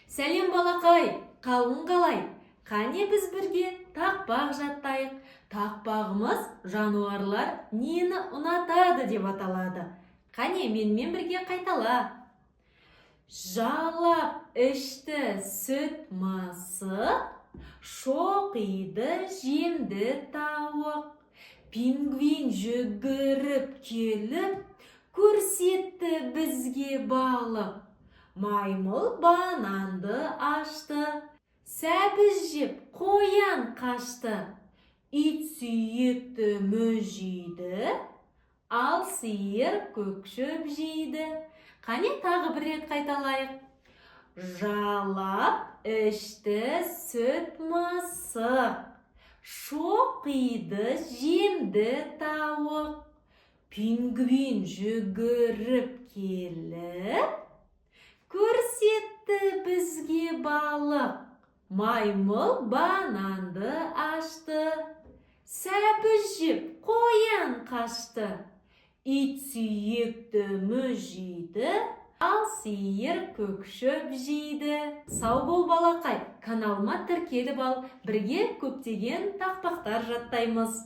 Сәлем балақай, қалың қалай? Қане біз бірге тақпақ жаттайық. Тақпағымыз жануарлар нені ұнатады деп аталады. Қане менімен бірге қайтала. Жалап ішті сүт мысық, шоқиды жемді тауық. Пингвин жүгіріп келіп, көрсетті бізге балық. Маймыл бананды ашты, сәбіз жеп қоян қашты. Ит сүйекті мүжиді, ал сиыр көк шөп жейді. Қане тағы бір рет қайталайық. Жалап ішті сүт мысық, шоқиды жемді тауық. Пингвин жүгіріп келіп, көрсетті бізге балық. Маймыл бананды ашты, сәбіз жеп қоян қашты. Ит сүйекті мүжиді, ал сиыр көк шөп жейді. Сау бол балақай, каналыма тіркеліп ал, бірге көптеген тақпақтар жаттаймыз.